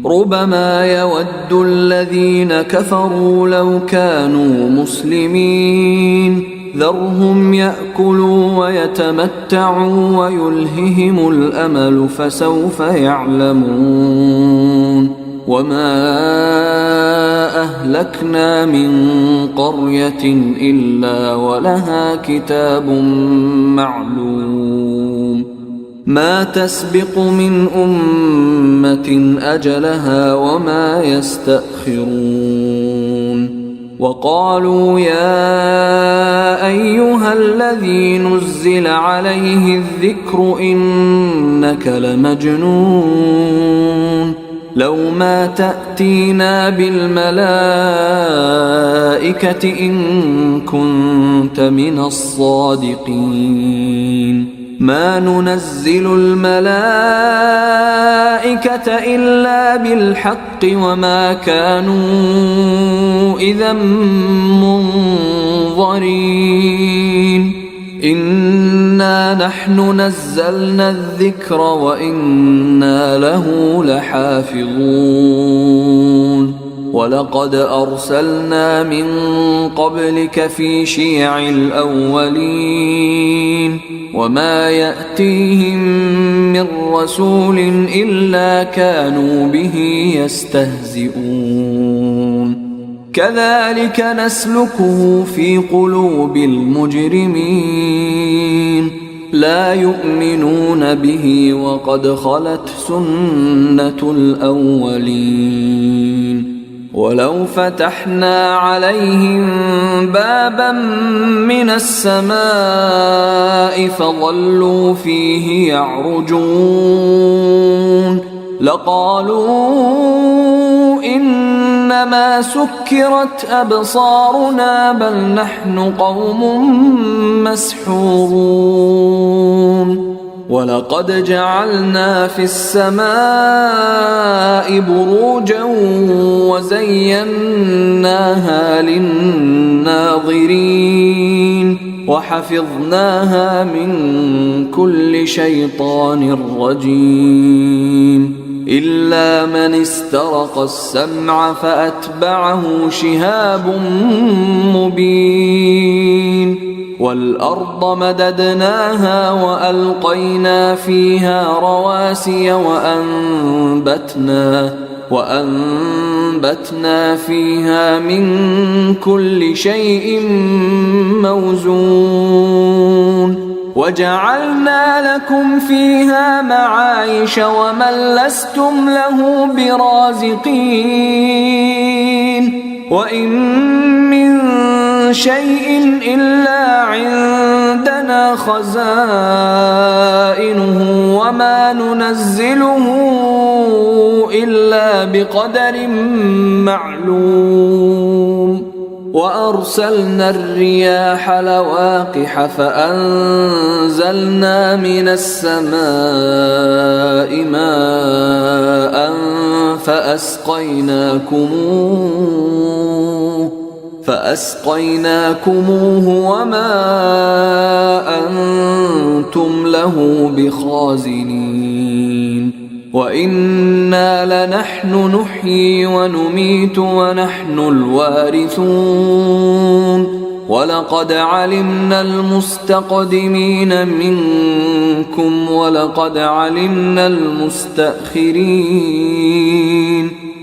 ربما يود الذين كفروا لو كانوا مسلمين ذرهم يأكلوا ويتمتعوا ويلههم الأمل فسوف يعلمون وما أهلكنا من قرية إلا ولها كتاب معلوم ما تسبق من أمة أجلها وما يستأخرون وقالوا يا أيها الذي نزل عليه الذكر إنك لمجنون لو ما تأتينا بالملائكة إن كنت من الصادقين ما ننزل الملائكة إلا بالحق وما كانوا إذا منظرين إنا نحن نزلنا الذكر وإنا له لحافظون ولقد أرسلنا من قبلك في شيع الأولين وما يأتيهم من رسول إلا كانوا به يستهزئون كذلك نسلكه في قلوب المجرمين لا يؤمنون به وقد خلت سنة الأولين ولو فتحنا عليهم بابا من السماء فظلوا فيه يعرجون لقالوا إنما سكرت أبصارنا بل نحن قوم مسحورون ولقد جعلنا في السماء بروجا وزيناها للناظرين وحفظناها من كل شيطان رجيم إلا من استرق السمع فأتبعه شهاب مبين والأرض مددناها وألقينا فيها رواسي وأنبتنا فيها من كل شيء موزون وجعلنا لكم فيها معايش ومن لستم له برازقين وإن من شيء إلا عندنا خزائنه وما ننزله إلا بقدر معلوم وأرسلنا الرياح لواقح فأنزلنا من السماء ماء فأسقيناكموه وما أنتم له بخازنين وإنا لنحن نحيي ونميت ونحن الوارثون ولقد علمنا المستقدمين منكم ولقد علمنا المستأخرين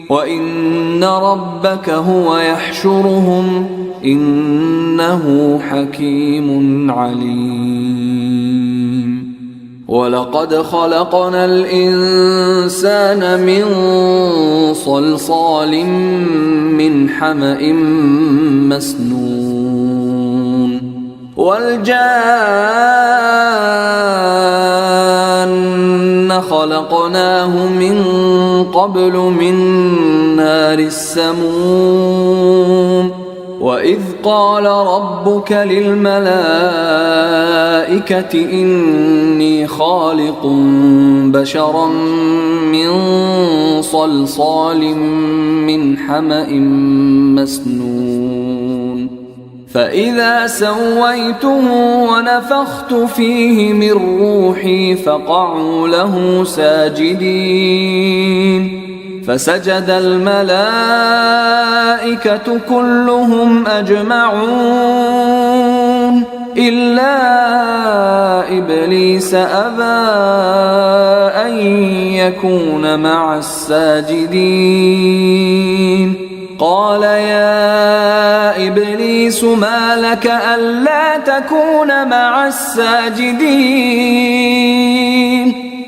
وإن ربك هو يحشرهم إنه حكيم عليم ولقد خلقنا الإنسان من صلصال من حمأ مسنون والجان خلقناه من قبل من نار السموم وإذ قال ربك للملائكة إني خالق بشرا من صلصال من حمأ مسنون فإذا سويته ونفخت فيه من روحي فقعوا له ساجدين فسجد الملائكة كلهم أجمعون إلا إبليس أبى أن يكون مع الساجدين قال يا إبليس ما لك ألا تكون مع الساجدين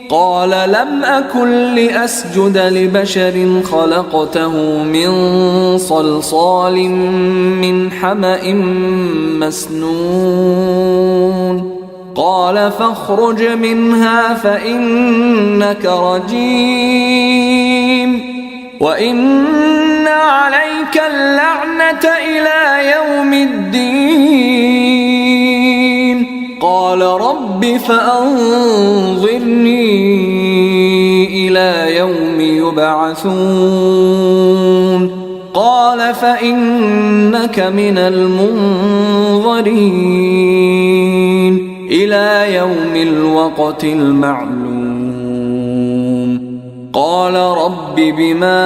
قال لم أكن لأسجد لبشر خلقته من صلصال من حمأ مسنون قال فاخرج منها فإنك رجيم وإن عليك اللعنة إلى يوم الدين قال رب فأنظرني إلى يوم يبعثون قال فإنك من المنظرين إلى يوم الوقت المعلوم قال رب بما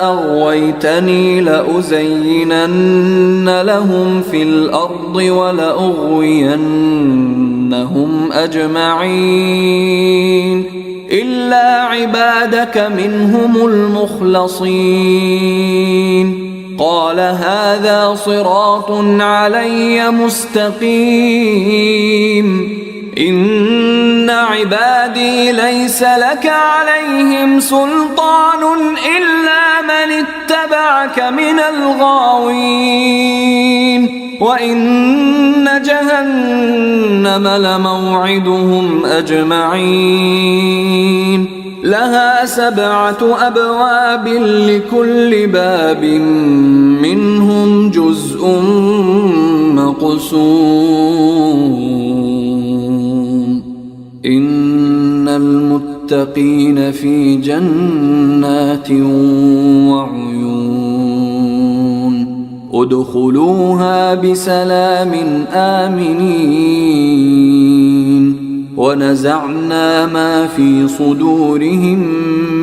أغويتني لأزينن لهم في الأرض ولأغوينهم أجمعين إلا عبادك منهم المخلصين قال هذا صراط علي مستقيم إن عبادي ليس لك عليهم سلطان إلا من اتبعك من الغاوين وإن جهنم لموعدهم أجمعين لها 7 أبواب لكل باب منهم جزء مقسوم إن المتقين في جنات وعيون ادخلوها بسلام آمنين ونزعنا ما في صدورهم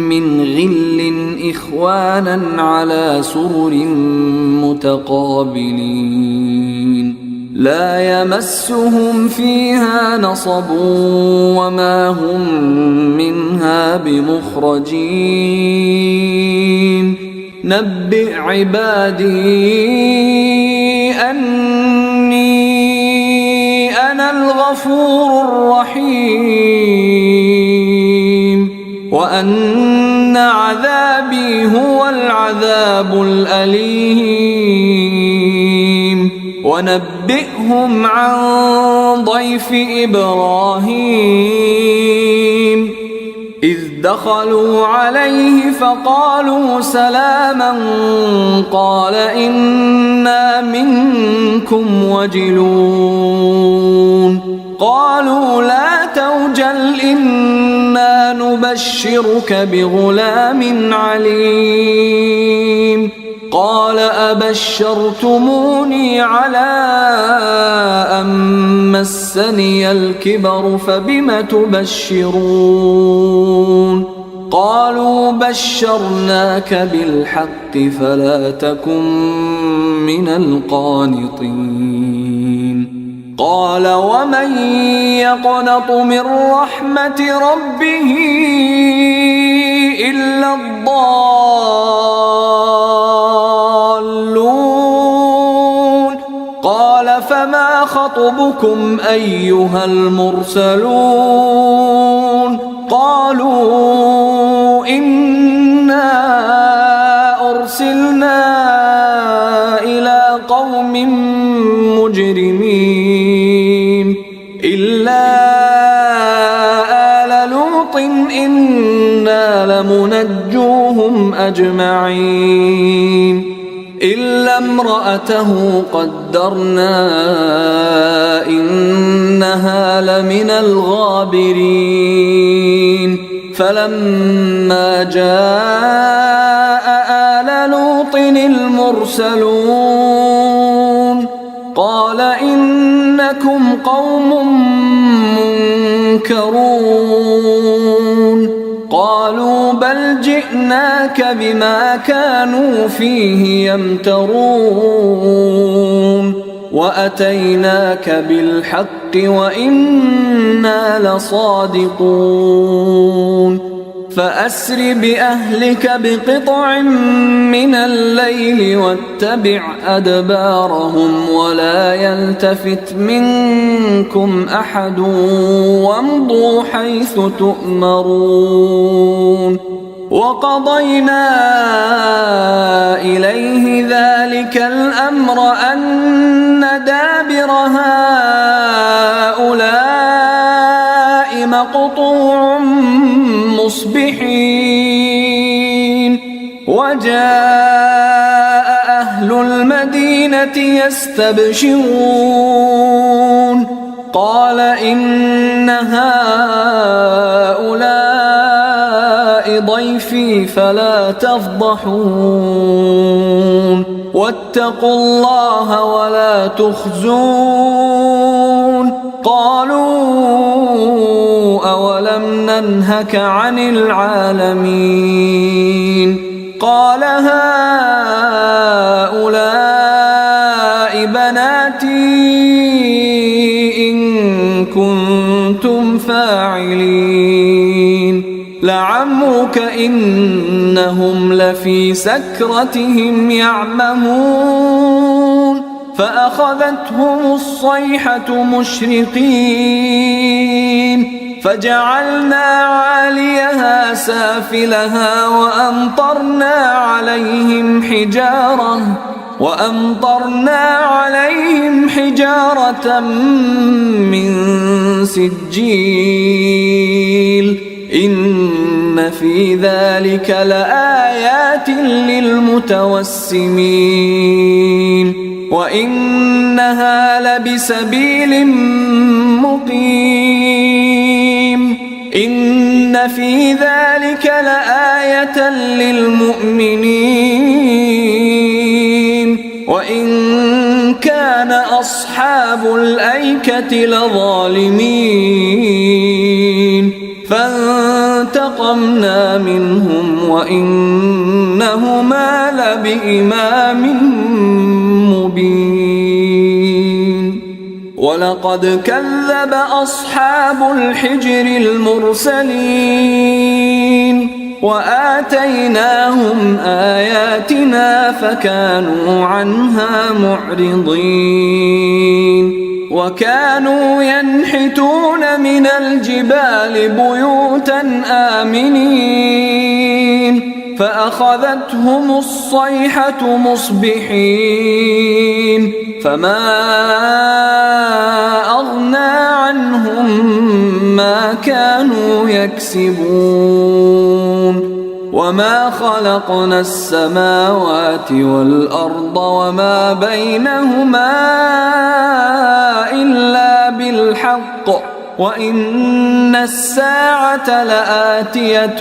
من غل إخوانا على سرر متقابلين لا يمسهم فيها نصب وما هم منها بمخرجين نبئ عبادي أني أنا الغفور الرحيم وأن عذابي هو العذاب الأليم ونبئهم عن ضيف إبراهيم إذ دخلوا عليه فقالوا سلاما قال إنا منكم وجلون قالوا لا توجل إنا نبشرك بغلام عليم قال أبشرتموني على أن مسني الكبر فبم تبشرون قالوا بشرناك بالحق فلا تكن من القانطين قال ومن يقنط من رحمة ربه إلا الضالون قال فما خطبكم أيها المرسلون قالوا إنا أرسلنا إلى قوم مجرمين إلا آل لوط إنا لمنجوهم أجمعين إلا امرأته قدرنا إنها لمن الغابرين فلما جاء آل لوط المرسلون قال إنكم قوم منكرون قالوا بل جئناك بما كانوا فيه يمترون وأتيناك بالحق وإنا لصادقون فأسر بأهلك بقطع من الليل واتبع أدبارهم ولا يلتفت منكم أحد وامضوا حيث تؤمرون وقضينا إليه ذلك الأمر أن دابر هؤلاء مقطوع مصبحين وجاء أهل المدينة يستبشرون قال إن هؤلاء ضيفي فلا تفضحون واتقوا الله ولا تخزون قالوا أولم ننهك عن العالمين قال هؤلاء بناتي إن كنتم فاعلين لعمرك إنهم لفي سكرتهم يعمهون فأخذتهم الصيحة مشرقين فجعلنا عاليها سافلها وأمطرنا عليهم حجارة من سجيل إن في ذلك لآيات للمتوسمين وإنها لبسبيل مقيم إن في ذلك لآية للمؤمنين وإن كان أصحاب الأيكة لظالمين فانتقمنا منهم وإنهما لبإمام مبين ولقد كذب أصحاب الحجر المرسلين وآتيناهم آياتنا فكانوا عنها معرضين وكانوا ينحتون من الجبال بيوتا آمنين فأخذتهم الصيحة مصبحين فما أغنى عنهم ما كانوا يكسبون وما خلقنا السماوات والأرض وما بينهما إلا بالحق وإن الساعة لآتية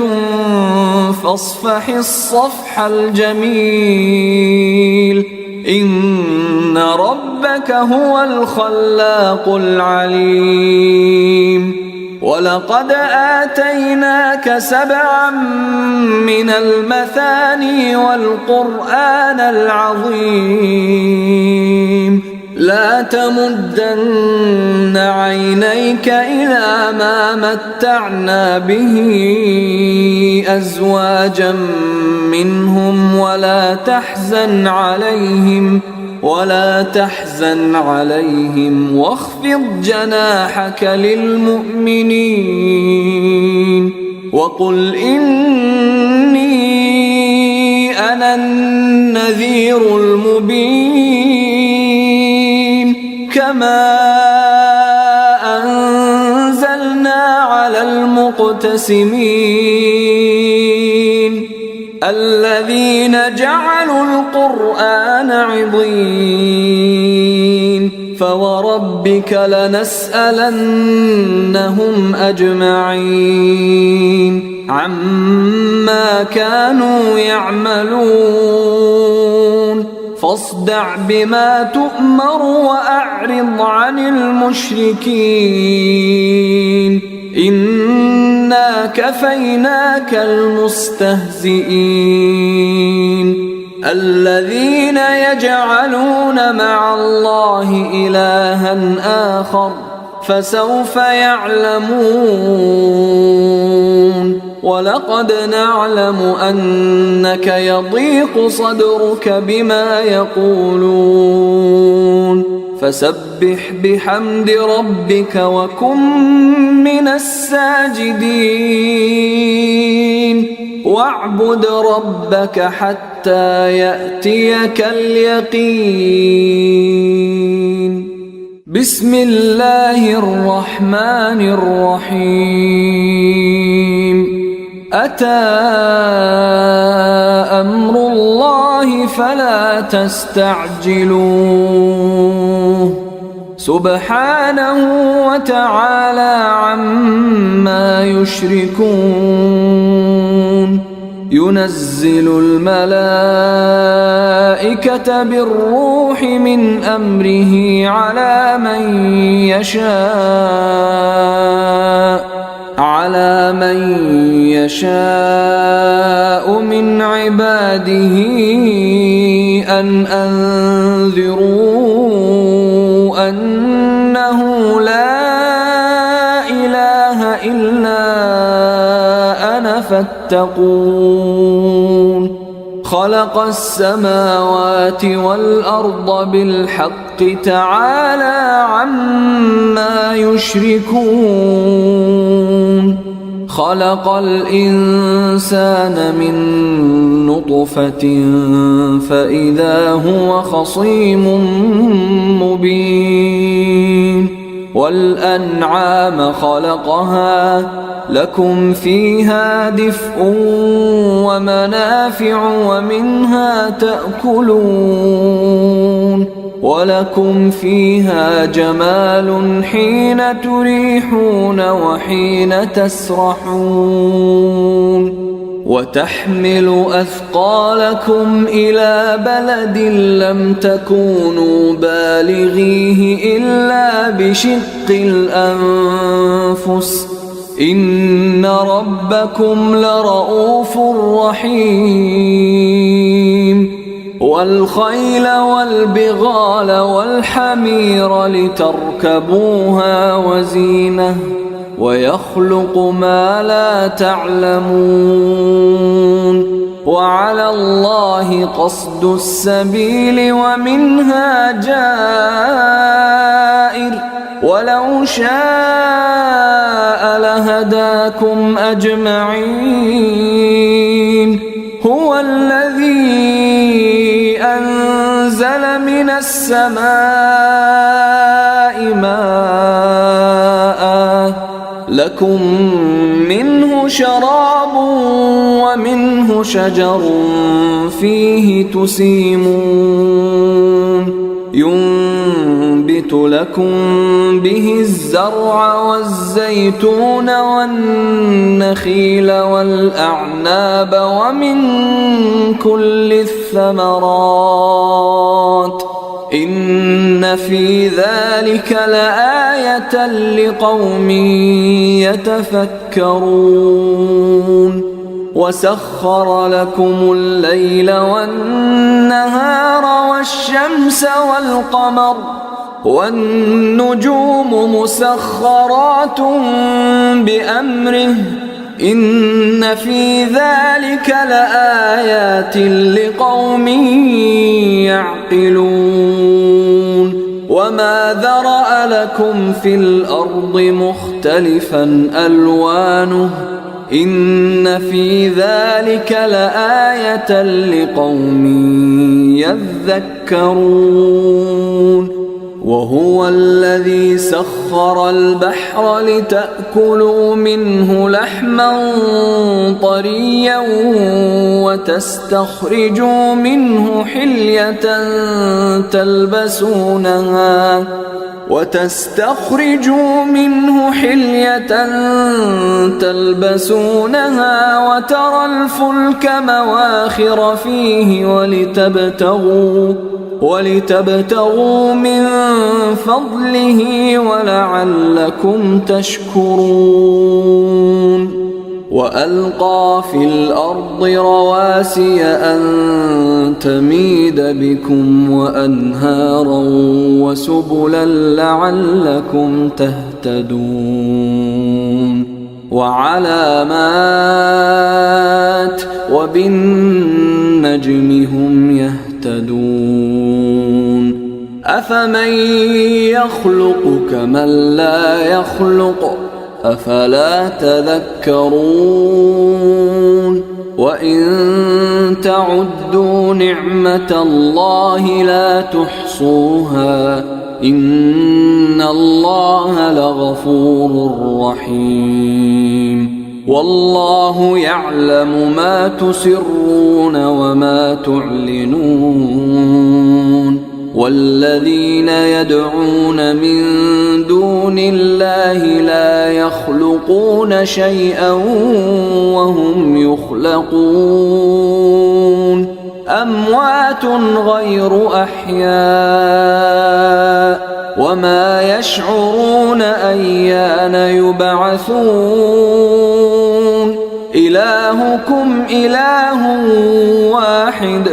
فاصفح الصفح الجميل إن ربك هو الخلاق العليم ولقد آتيناك 7 من المثاني والقرآن العظيم لا تمدن عينيك إلى ما متعنا به أزواجا منهم ولا تحزن عليهم واخفض جناحك للمؤمنين وقل إني أنا النذير المبين كما أنزلنا على المقتسمين الذين جعلوا القرآن عضين فوربك لنسألنهم أجمعين عما كانوا يعملون فاصدع بما تؤمر وأعرض عن المشركين إنا كفيناك المستهزئين الذين يجعلون مع الله إلها آخر فسوف يعلمون ولقد نعلم أنك يضيق صدرك بما يقولون فسبح بحمد ربك وكن من الساجدين واعبد ربك حتى يأتيك اليقين. بسم الله الرحمن الرحيم. أتى أمر الله فلا تستعجلوه سبحانه وتعالى عما يشركون. ينزل الملائكة بالروح من أمره على من يشاء من عباده أن أنذروا أنه لا إله إلا أنا فاتقون. خلق السماوات والأرض بالحق تعالى عما يشركون. خلق الإنسان من نطفة فإذا هو خصيم مبين. والأنعام خلقها لكم فيها دفء ومنافع ومنها تأكلون ولكم فيها جمال حين تريحون وحين تسرحون. وتحمل أثقالكم إلى بلد لم تكونوا بالغيه إلا بشق الأنفس إن ربكم لرؤوف رحيم. والخيل والبغال والحمير لتركبوها وزينة ويخلق ما لا تعلمون. وعلى الله قصد السبيل ومنها جائر ولو شاء لهداكم أجمعين. هو الذي أنزل من السماء ماء لكم منه شراب ومنه شجر فيه تسيمون. ينبت لكم به الزرع والزيتون والنخيل والأعناب ومن كل الثمرات إن في ذلك لآية لقوم يتفكرون. وسخر لكم الليل والنهار والشمس والقمر والنجوم مسخرات بأمره إن في ذلك لآيات لقوم يعقلون. وما ذرأ لكم في الأرض مختلفا ألوانه إن في ذلك لآية لقوم يذكرون. وهو الذي سخر البحر لتأكلوا منه لحما طريا وتستخرجوا منه حلية وتستخرجوا منه حلية تلبسونها وترى الفلك مواخر فيه ولتبتغوا من فضله ولعلكم تشكرون وألقى في الأرض رواسي أن تميد بكم وأنهارا وسبلا لعلكم تهتدون وعلامات وبالنجم هم يهتدون أفمن يخلق كمن لا يخلق أفلا تذكرون وإن تعدوا نعمة الله لا تحصوها إن الله لغفور رحيم والله يعلم ما تسرون وما تعلنون والذين يدعون من دون الله لا يخلقون شيئا وهم يخلقون أموات غير أحياء وما يشعرون أيان يبعثون إلهكم إله واحد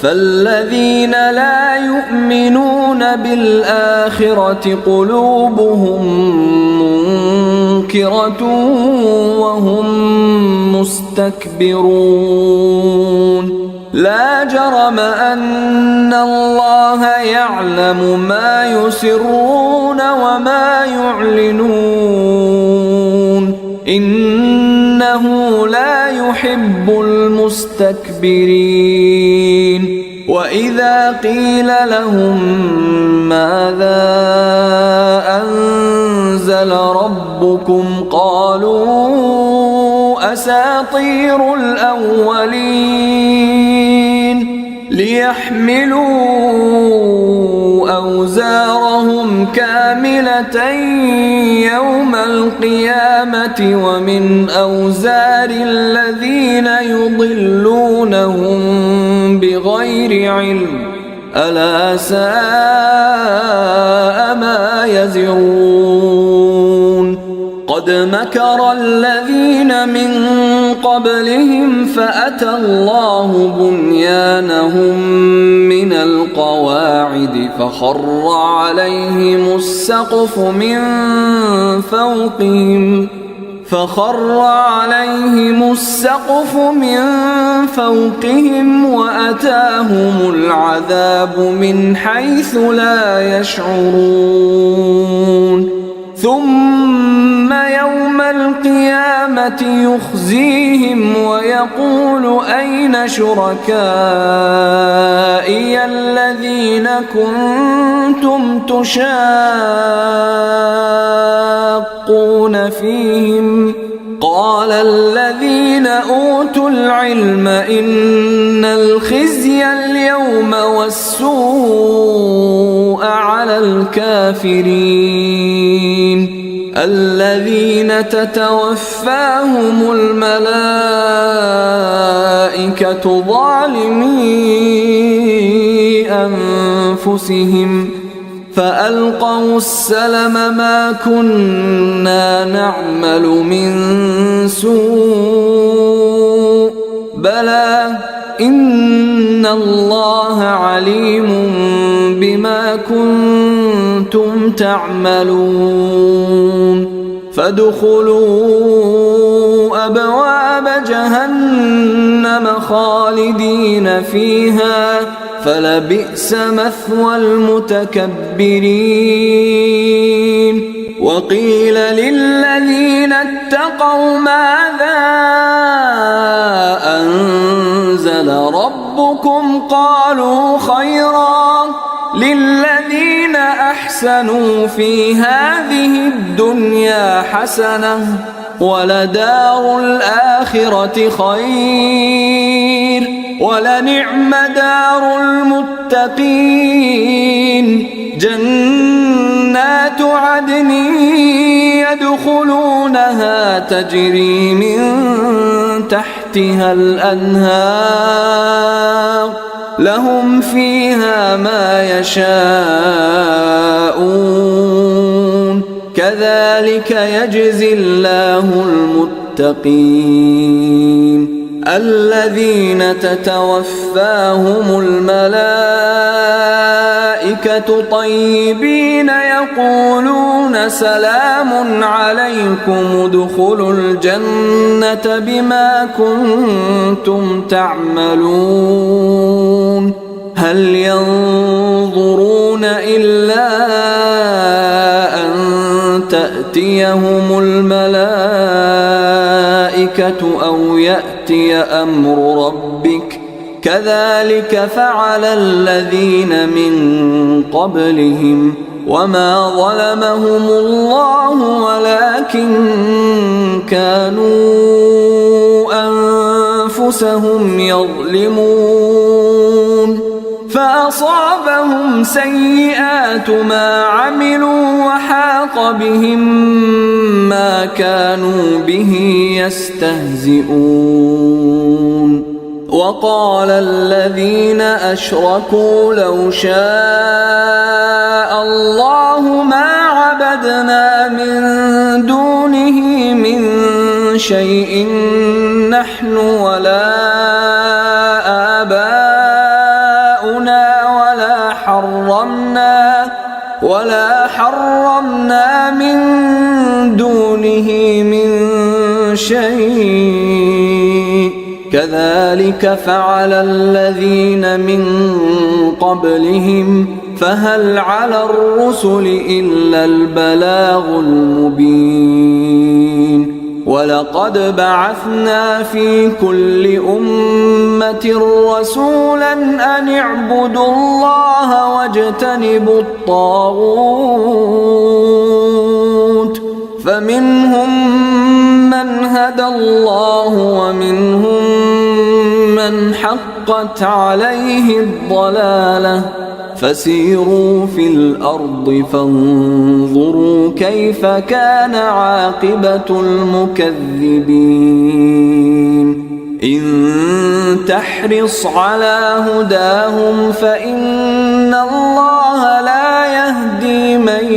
فالذين لا يؤمنون بالآخرة قلوبهم منكرة وهم مستكبرون لا جرم أن الله يعلم ما يسرون وما يعلنون إنه لا يحب المستكبرين وإذا قيل لهم ماذا أنزل ربكم قالوا أساطير الأولين ليحملوا أوزارهم كاملة يوم القيامة ومن أوزار الذين يضلونهم بغير علم ألا ساء ما يزرون قد مكر الذين من قبلهم فأتى الله بنيانهم من القواعد فخر عليهم السقف من فوقهم وأتاهم العذاب من حيث لا يشعرون ثم يوم القيامة يخزيهم ويقول أين شركائي الذين كنتم تشاقون فيهم قال الذين أوتوا العلم إن الخزي اليوم والسوء على الكافرين الذين تتوفاهم الملائكة ظالمي أنفسهم فألقوا السلم ما كنا نعمل من سوء بلى إن الله عليم بما كنتم تعملون فادخلوا أبواب جهنم خالدين فيها فلبئس مثوى المتكبرين وقيل للذين اتقوا ماذا أنزل ربكم قالوا خيرا للذين أحسنوا في هذه الدنيا حسنة ولدار الآخرة خير ولنعم دار المتقين جنات عدن يدخلونها تجري من تحتها الأنهار لهم فيها ما يشاءون كذلك يجزي الله المتقين الذين تتوفاهم الملائكة طيبين يقولون سلام عليكم ادخلوا الجنة بما كنتم تعملون هل ينظرون إلا أن تأتيهم الملائكة أو يأتي أمر ربك كذلك فعل الذين من قبلهم وما ظلمهم الله ولكن كانوا أنفسهم يظلمون فأصابهم سيئات ما عملوا وحاق بهم ما كانوا به يستهزئون وقال الذين أشركوا لو شاء الله ما عبدنا من دونه من شيء نحن ولا آباؤنا ولا حرمنا من دونه من شيء كذلك فعل الذين من قبلهم فهل على الرسل إلا البلاغ المبين ولقد بعثنا في كل أمة رسولا أن اعبدوا الله واجتنبوا الطاغوت فمنهم من هدى الله ومنهم من حقت عليه الضلالة فسيروا في الأرض فانظروا كيف كان عاقبة المكذبين إن تحرص على هداهم فإن الله لا يهدي من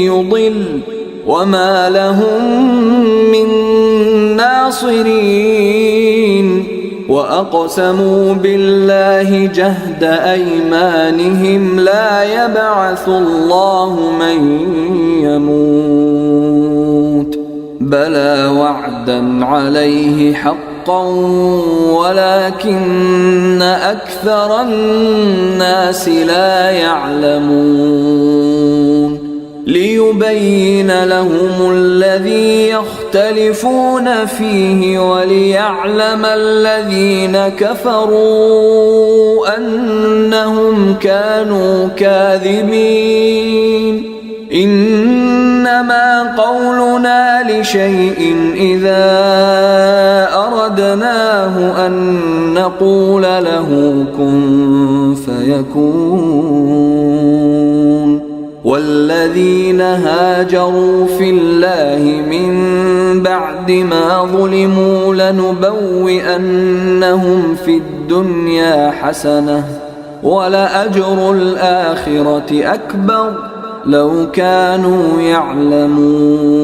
يضل وما لهم من ناصرين وأقسموا بالله جهد أيمانهم لا يبعث الله من يموت بلى وعدا عليه حقا ولكن أكثر الناس لا يعلمون ليبين لهم الذي يختلفون فيه وليعلم الذين كفروا أنهم كانوا كاذبين إنما قولنا لشيء إذا أردناه أن نقول له كن فيكون والذين هاجروا في الله من بعد ما ظلموا لنبوئنهم في الدنيا حسنة ولأجر الآخرة أكبر لو كانوا يعلمون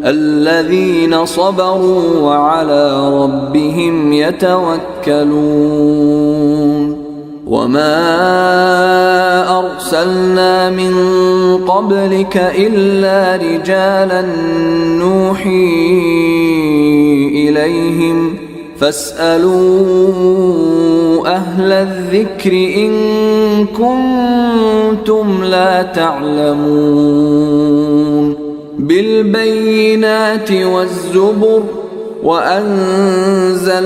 الذين صبروا وعلى ربهم يتوكلون وما أرسلنا من قبلك إلا رجالا نوحي إليهم فاسألوا أهل الذكر إن كنتم لا تعلمون بالبينات والزبر وأنزلنا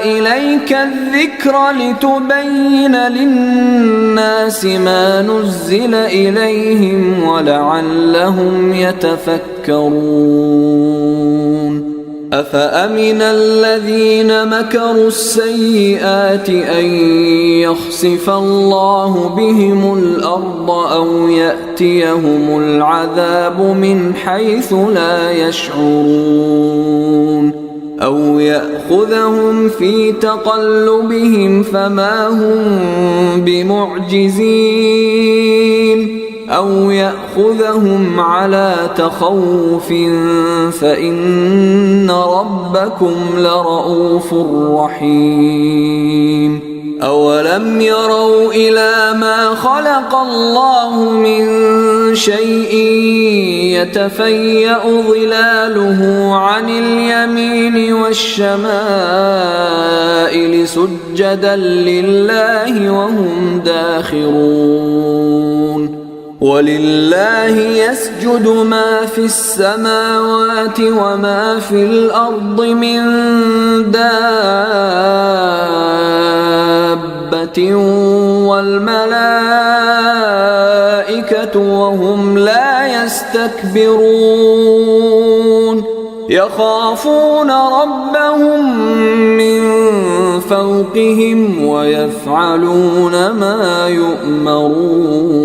إليك الذكر لتبين للناس ما نزل إليهم ولعلهم يتفكرون أفأمن الذين مكروا السيئات أن يخسف الله بهم الأرض أو يأتيهم العذاب من حيث لا يشعرون أو يأخذهم في تقلبهم فما هم بمعجزين أو يأخذهم على تخوف فإن ربكم لرؤوف رحيم أولم يروا إلى ما خلق الله من شيء يتفيأ ظلاله عن اليمين والشمائل سجدا لله وهم داخرون ولله يسجد ما في السماوات وما في الأرض من دابة والملائكة وهم لا يستكبرون يخافون ربهم من فوقهم ويفعلون ما يؤمرون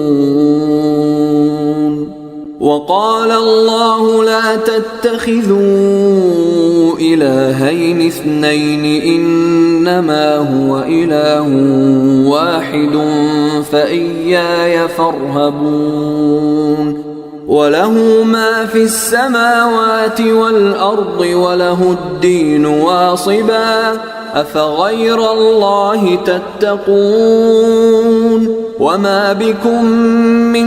وقال الله لا تتخذوا إلهين اثنين إنما هو إله واحد فإياي فارهبون وله ما في السماوات والأرض وله الدين واصبا أفغير الله تتقون وما بكم من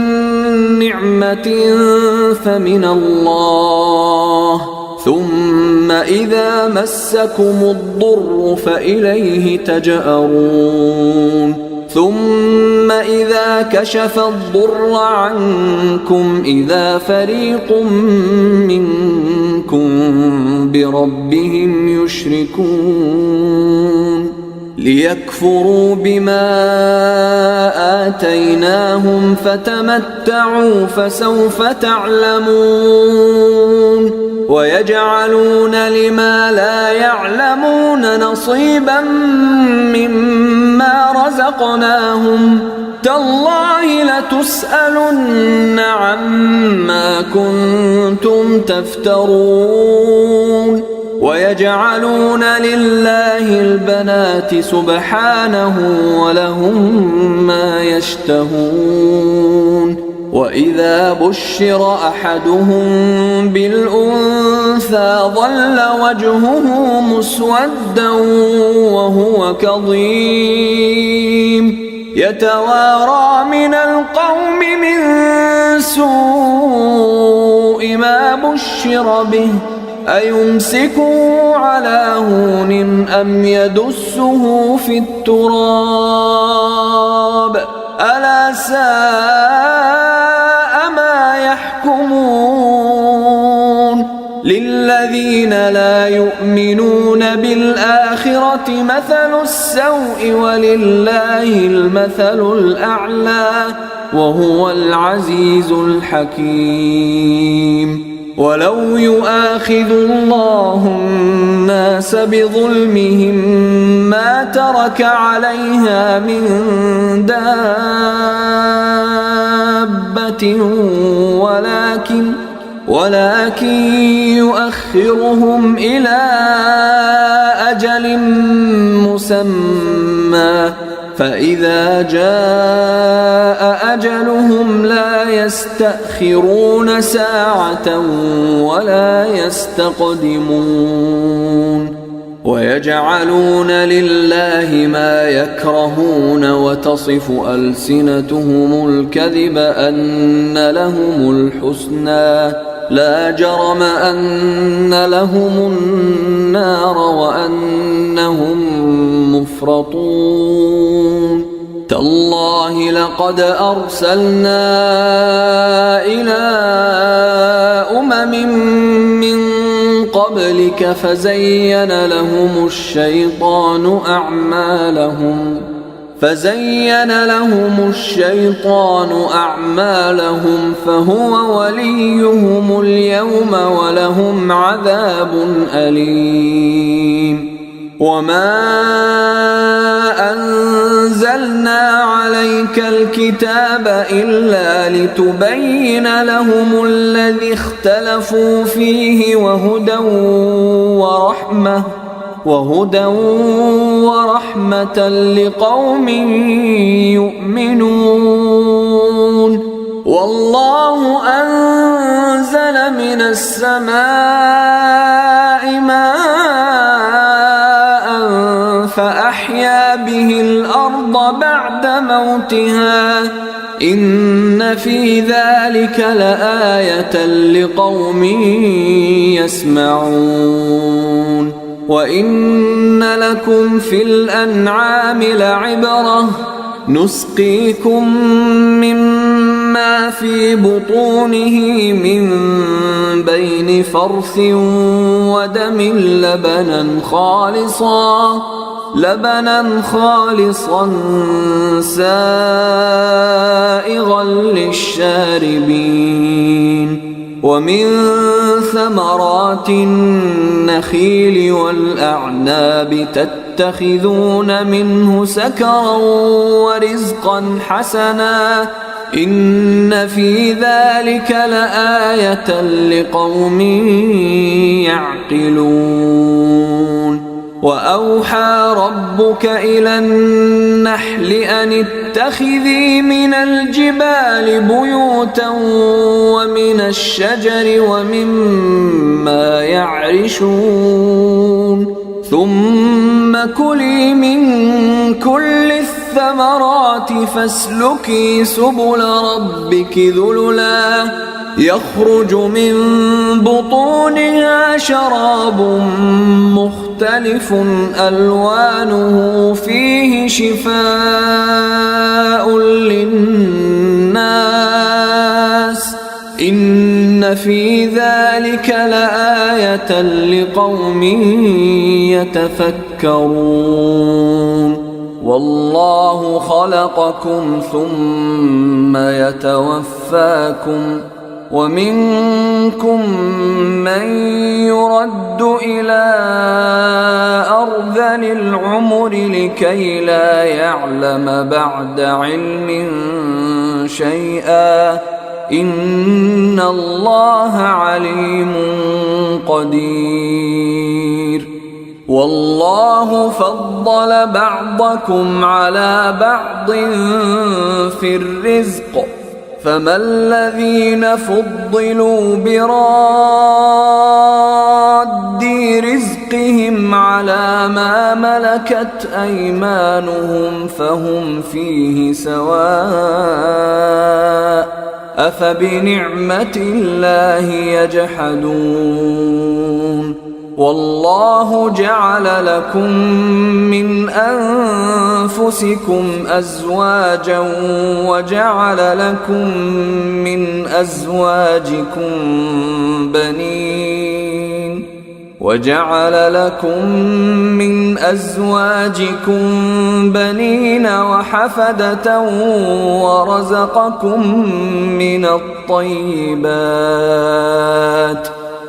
نعمة فمن الله ثم إذا مسكم الضر فإليه تجأرون ثم إذا كشف الضر عنكم إذا فريق منكم بربهم يشركون ليكفروا بما آتيناهم فتمتعوا فسوف تعلمون ويجعلون لما لا يعلمون نصيبا مما رزقناهم تالله لتسألن عما كنتم تفترون ويجعلون لله البنات سبحانه ولهم ما يشتهون وإذا بشر أحدهم بالأنثى ظل وجهه مسودا وهو كظيم يتوارى من القوم من سوء ما بشر به أيمسكه على هون أم يدسه في التراب ألا ساء ما يحكمون للذين لا يؤمنون بالآخرة مثل السوء ولله المثل الأعلى وهو العزيز الحكيم ولو يؤاخذ الله الناس بظلمهم ما ترك عليها من دابة ولكن يؤخرهم إلى أجل مسمى فإذا جاء أجلهم لا يستأخرون ساعة ولا يستقدمون ويجعلون لله ما يكرهون وتصف ألسنتهم الكذب أن لهم الحسنى لا جرم أن لهم النار وأنهم مفرطون تالله لقد أرسلنا إلى أمم من قبلك فزين لهم الشيطان أعمالهم فزين لهم الشيطان أعمالهم فهو وليهم اليوم ولهم عذاب أليم. وما أنزلنا عليك الكتاب إلا لتبين لهم الذي اختلفوا فيه وهدى ورحمة لقوم يؤمنون. والله أنزل من السماء ماء فأحيا به الأرض بعد موتها إن في ذلك لآية لقوم يسمعون. وإن لكم في الأنعام لعبرة نسقيكم مما في بطونه من بين فرث ودم لبنا خالصا سائغا للشاربين. ومن ثمرات النخيل والأعناب تتخذون منه سكرا ورزقا حسنا إن في ذلك لآية لقوم يعقلون. وأوحى ربك إلى النحل أن اتخذي من الجبال بيوتا ومن الشجر ومما يعرشون ثم كلي من كل الثمرات فاسلكي سبل ربك ذللا يخرج من بطونها شراب مختلف ألوانه فيه شفاء للناس إن في ذلك لآية لقوم يتفكرون. والله خلقكم ثم يتوفاكم ومنكم من يرد إلى أرذل العمر لكي لا يعلم بعد علم شيئا إن الله عليم قدير. والله فضل بعضكم على بعض في الرزق فما الذين فضلوا براد رزقهم على ما ملكت أيمانهم فهم فيه سواء أفبنعمة الله يجحدون. والله جعل لكم من أنفسكم أزواجا وجعل لكم من أزواجكم بنين وحفدة ورزقكم من الطيبات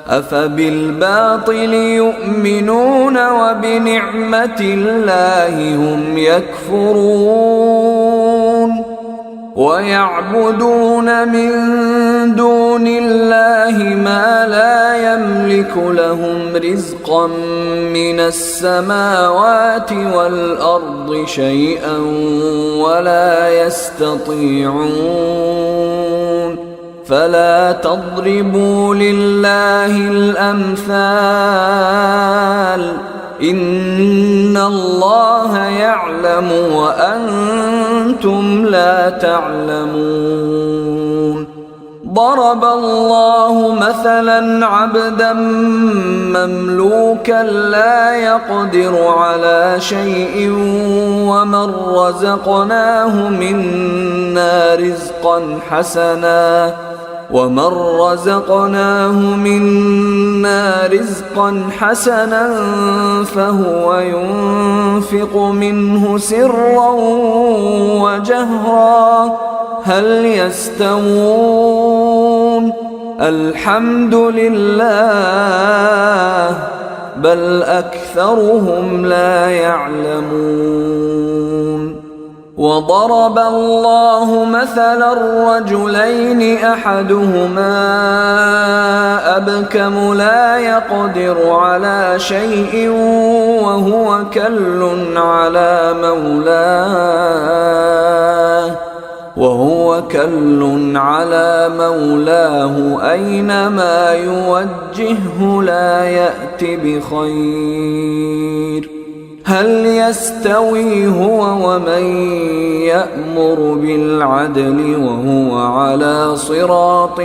أفبالباطل يؤمنون وبنعمة الله هم يكفرون. ويعبدون من دون الله ما لا يملك لهم رزقا من السماوات والأرض شيئا ولا يستطيعون. فلا تضربوا لله الأمثال إن الله يعلم وأنتم لا تعلمون. ضرب الله مثلا عبدا مملوكا لا يقدر على شيء ومن رزقناه منا رزقا حسنا ومن رزقناه منا رزقا حسنا فهو ينفق منه سرا وجهرا هل يستوون الحمد لله بل أكثرهم لا يعلمون وضرب الله مثلا رجلين أحدهما أبكم لا يقدر على شيء وهو كل على مولاه أينما يوجهه لا يأت بخير هل يستوي هو ومن يأمر بالعدل وهو على صراط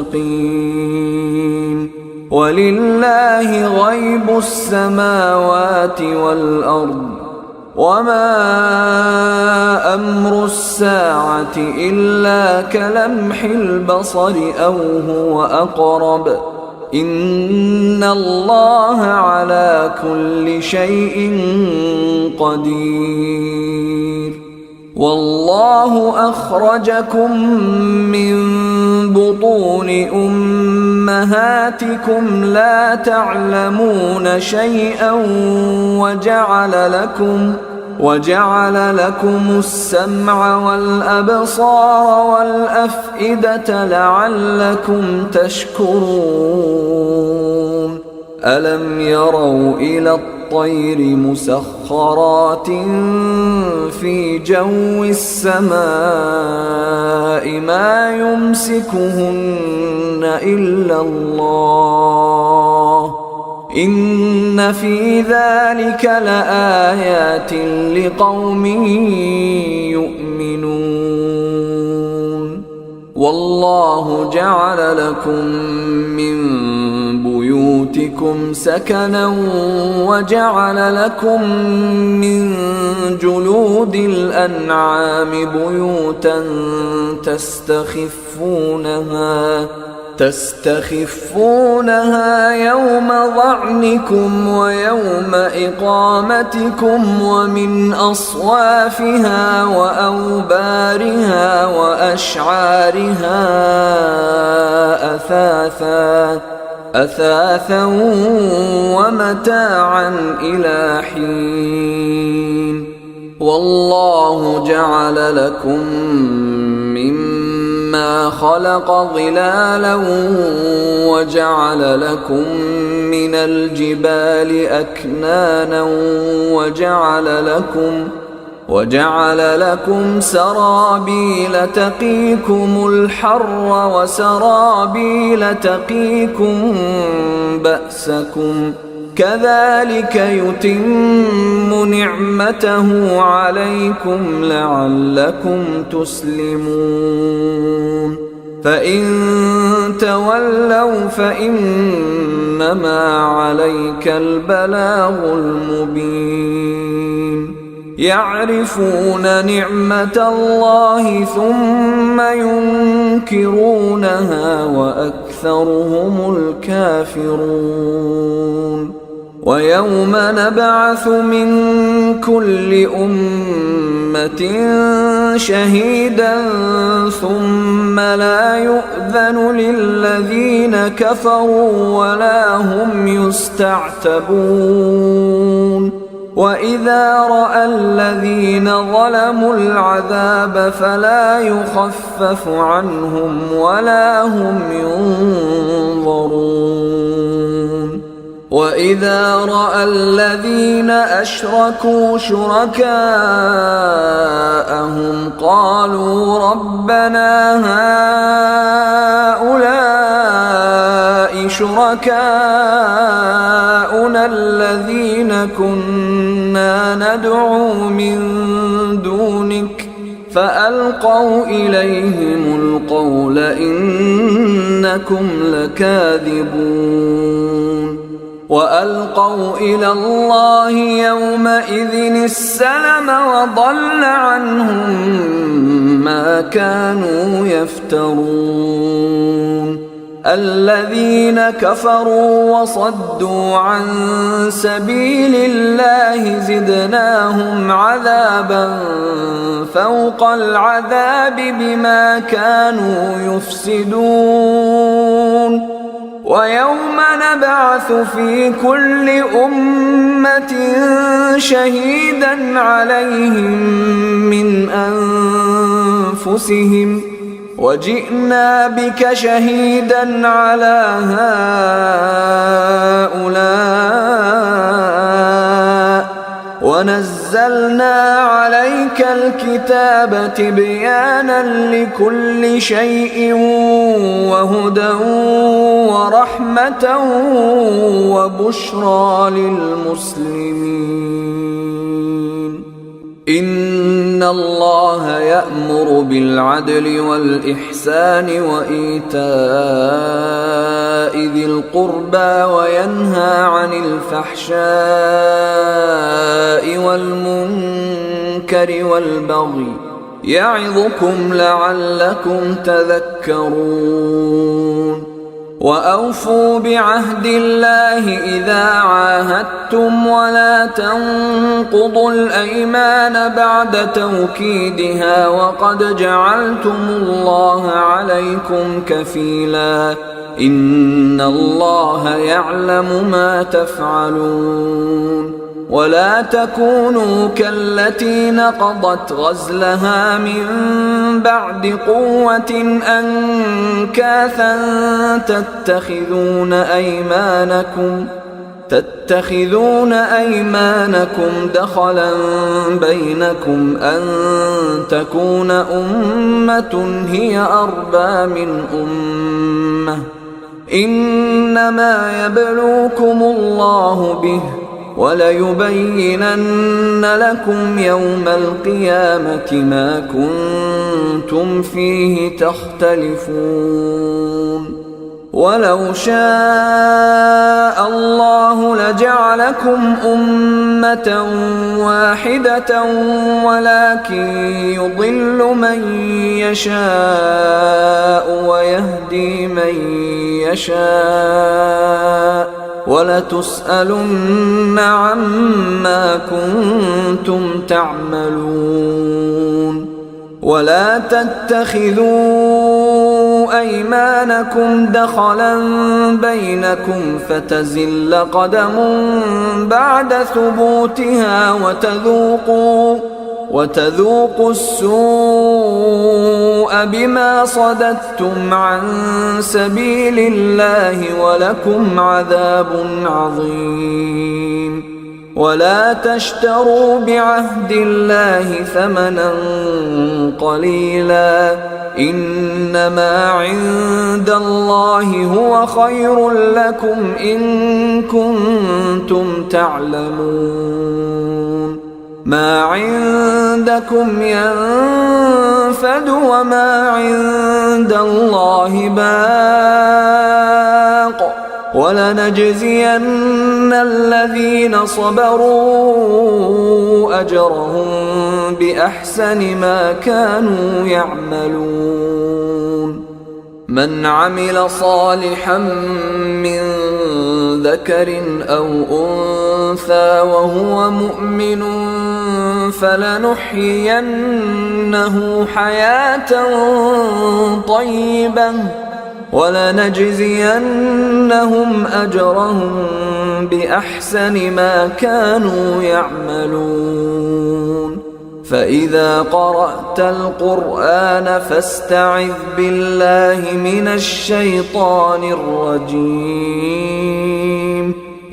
مستقيم ولله غيب السماوات والأرض وما أمر الساعة إلا كلمح البصر أو هو أقرب إن الله على كل شيء قدير والله أخرجكم من بطون أمهاتكم لا تعلمون شيئا وجعل لكم السمع والأبصار والأفئدة لعلكم تشكرون ألم يروا إلى الطير مسخرات في جو السماء ما يمسكهن إلا الله إن في ذلك لآيات لقوم يؤمنون والله جعل لكم من بيوتكم سكنا وجعل لكم من جلود الأنعام بيوتا تستخفونها يوم ظعنكم ويوم إقامتكم ومن أصوافها وأوبارها وأشعارها أثاثا ومتاعا إلى حين والله جعل لكم مما خلق ظلالا وجعل لكم من الجبال أكنانا وجعل لكم سرابيل تقيكم الحر وسرابيل تقيكم بأسكم كذلك يتم نعمته عليكم لعلكم تسلمون فإن تولوا فإنما عليك البلاغ المبين يعرفون نعمة الله ثم ينكرونها وأكثرهم الكافرون ويوم نبعث من كل أمة شهيدا ثم لا يؤذن للذين كفروا ولا هم يستعتبون وإذا رأى الذين ظلموا العذاب فلا يخفف عنهم ولا هم ينظرون وإذا رأى الذين أشركوا شركاءهم قالوا ربنا هؤلاء شركاؤنا الذين كنا ندعو من دونك فألقوا إليهم القول إنكم لكاذبون وألقوا إلى الله يومئذ السلم وضل عنهم ما كانوا يفترون الذين كفروا وصدوا عن سبيل الله زدناهم عذابا فوق العذاب بما كانوا يفسدون ويوم نبعث في كل أمة شهيدا عليهم من أنفسهم وجئنا بك شهيدا على هؤلاء ونزلنا عليك الكتاب تبيانا لكل شيء وهدى ورحمة وبشرى للمسلمين إن الله يأمر بالعدل والإحسان وإيتاء ذي القربى وينهى عن الفحشاء والمنكر والبغي يعظكم لعلكم تذكرون وأوفوا بعهد الله إذا عاهدتم ولا تنقضوا الأيمان بعد توكيدها وقد جعلتم الله عليكم كفيلا إن الله يعلم ما تفعلون ولا تكونوا كالتي نقضت غزلها من بعد قوة أنكاثا تتخذون أيمانكم دخلا بينكم أن تكون أمة هي أربى من أمة إنما يبلوكم الله به وليبينن لكم يوم القيامة ما كنتم فيه تختلفون ولو شاء الله لجعلكم أمة واحدة ولكن يضل من يشاء ويهدي من يشاء ولتسألن عما كنتم تعملون ولا تتخذوا أيمانكم دخلا بينكم فتزل قدم بعد ثبوتها وتذوقوا السوء بما صددتم عن سبيل الله ولكم عذاب عظيم ولا تشتروا بعهد الله ثمنا قليلا إنما عند الله هو خير لكم إن كنتم تعلمون ما عندكم ينفد وما عند الله باق ولنجزين الذين صبروا أجرهم بأحسن ما كانوا يعملون من عمل صالحا من ذكر أو أنثى وهو مؤمن فلنحيينه حياة طيبة ولنجزينهم أجرهم بأحسن ما كانوا يعملون فإذا قرأت القرآن فاستعذ بالله من الشيطان الرجيم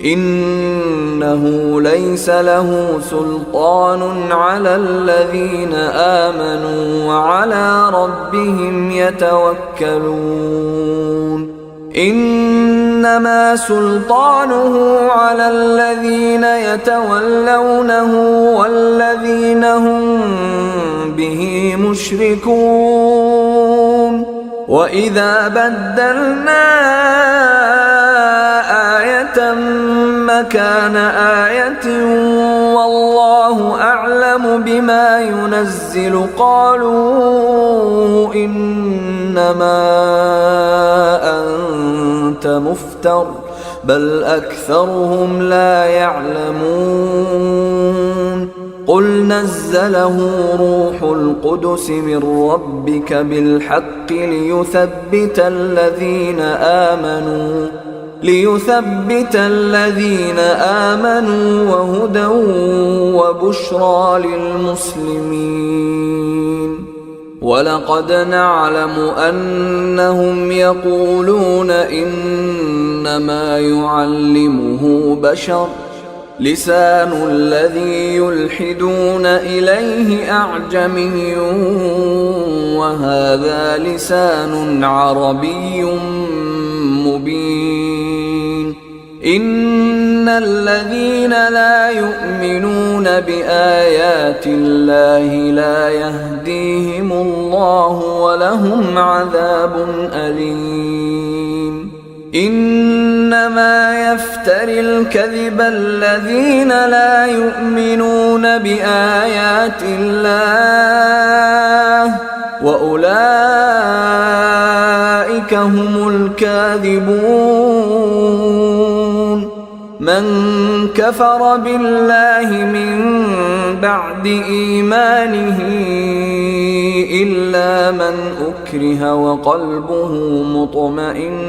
إنه ليس له سلطان على الذين آمنوا وعلى ربهم يتوكلون إنما سلطانه على الذين يتولونه والذين هم به مشركون وإذا بدلنا آية مكان آية والله أعلم ما ينزل قالوا إنما أنت مفتر بل أكثرهم لا يعلمون قل نزله روح القدس من ربك بالحق ليثبت الذين آمنوا وهدى وبشرى للمسلمين ولقد نعلم أنهم يقولون إنما يعلمه بشر لسان الذي يلحدون إليه أعجمي وهذا لسان عربي مبين إن الذين لا يؤمنون بآيات الله لا يهديهم الله ولهم عذاب أليم إنما يفتري الكذب الذين لا يؤمنون بآيات الله وأولئك هم الكاذبون من كفر بالله من بعد إيمانه إلا من أكره وقلبه مطمئن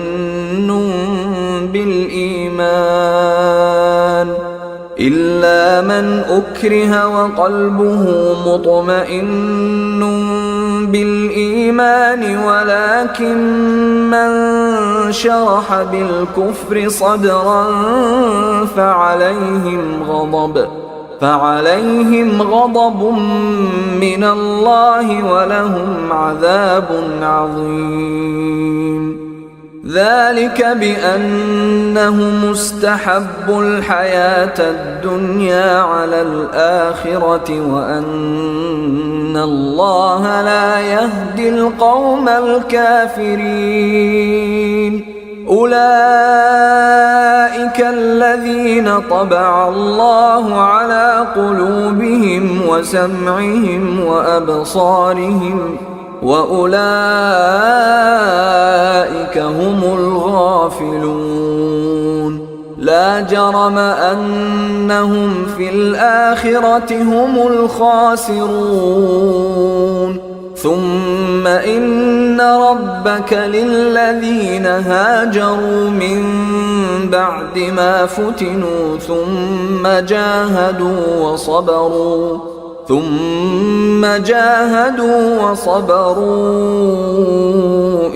بالإيمان ولكن من شرح بالكفر صدرا فعليهم غضب من الله ولهم عذاب عظيم ذلك بأنهم استحبوا الحياة الدنيا على الآخرة وأن الله لا يهدي القوم الكافرين أولئك الذين طبع الله على قلوبهم وسمعهم وأبصارهم وأولئك هم الغافلون لا جرم أنهم في الآخرة هم الخاسرون ثم إن ربك للذين هاجروا من بعد ما فتنوا ثم جاهدوا وصبروا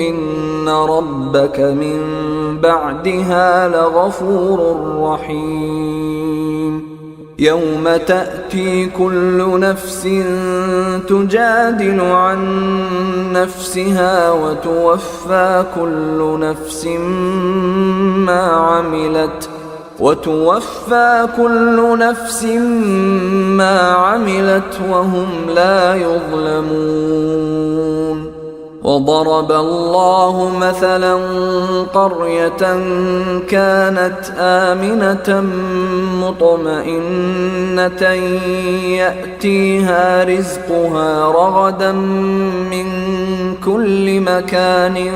إن ربك من بعدها لغفور رحيم يوم تأتي كل نفس تجادل عن نفسها وتوفى كل نفس ما عملت وهم لا يظلمون وضرب الله مثلا قرية كانت آمنة مطمئنة يأتيها رزقها رغدا من كل مكان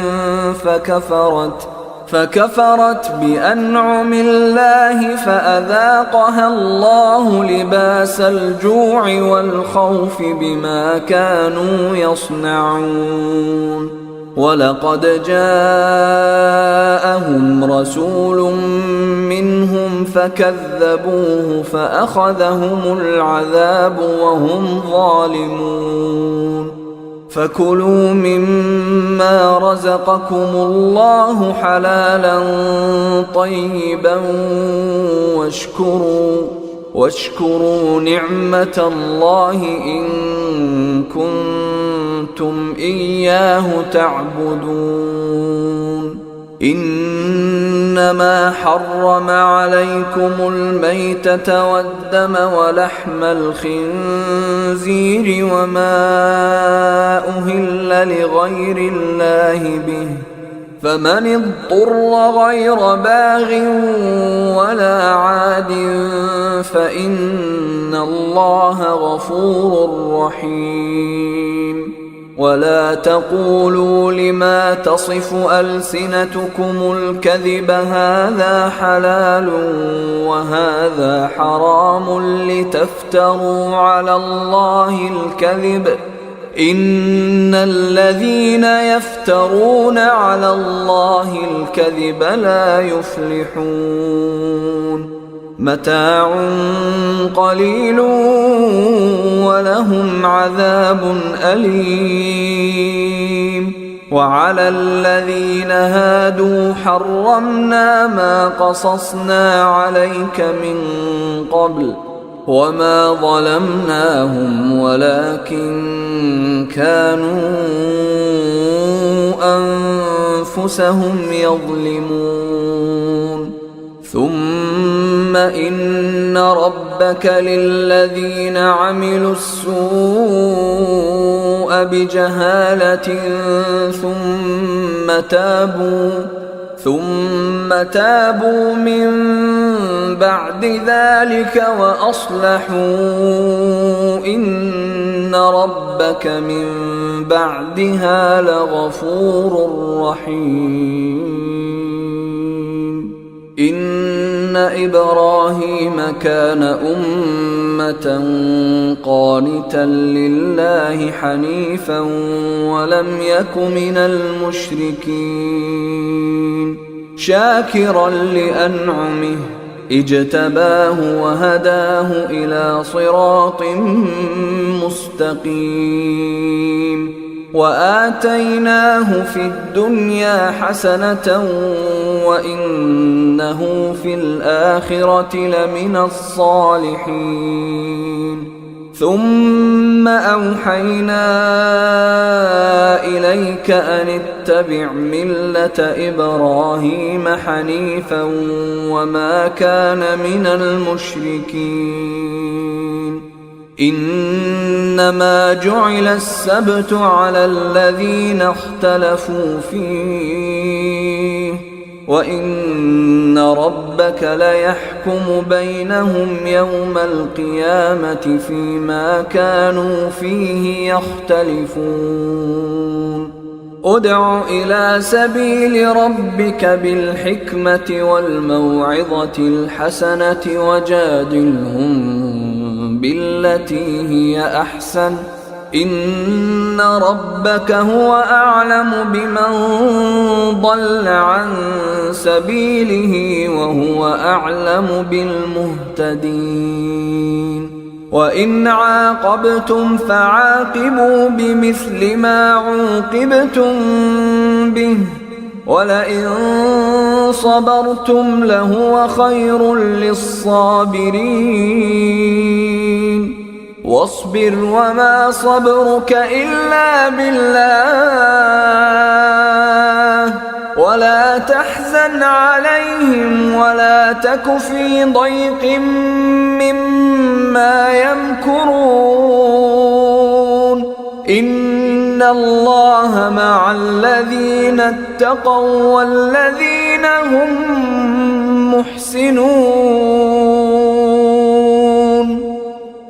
فكفرت بأنعم الله فأذاقها الله لباس الجوع والخوف بما كانوا يصنعون ولقد جاءهم رسول منهم فكذبوه فأخذهم العذاب وهم ظالمون فكلوا مما رزقكم الله حلالا طيبا واشكروا نعمة الله إن كنتم إياه تعبدون إنما حرم عليكم الميتة والدم ولحم الخنزير وما أهل لغير الله به فمن اضطر غير باغ ولا عاد فإن الله غفور رحيم. ولا تقولوا لما تصف ألسنتكم الكذب هذا حلال وهذا حرام لتفتروا على الله الكذب إن الذين يفترون على الله الكذب لا يفلحون. متاع قليل ولهم عذاب أليم. وعلى الذين هادوا حرمنا ما قصصنا عليك من قبل وما ظلمناهم ولكن كانوا أنفسهم يظلمون. ثم إن ربك للذين عملوا السوء بجهالة ثم تابوا من بعد ذلك وأصلحوا إن ربك من بعدها لغفور رحيم. إن إبراهيم كان أمة قانتا لله حنيفا ولم يك من المشركين شاكرا لأنعمه اجتباه وهداه إلى صراط مستقيم. وآتيناه في الدنيا حسنة وإنه في الآخرة لمن الصالحين. ثم أوحينا إليك أن اتبع ملة إبراهيم حنيفا وما كان من المشركين. إنما جعل السبت على الذين اختلفوا فيه وإن ربك ليحكم بينهم يوم القيامة فيما كانوا فيه يختلفون. ادع إلى سبيل ربك بالحكمة والموعظة الحسنة وجادلهم بالتي هي أحسن إن ربك هو أعلم بمن ضل عن سبيله وهو أعلم بالمهتدين. وإن عاقبتم فعاقبوا بمثل ما عوقبتم به ولئن صبرتم لهو خير للصابرين. واصبر وما صبرك إلا بالله ولا تحزن عليهم ولا تك في ضيق مما يمكرون. إن الله مع الذين اتقوا والذين هم محسنون.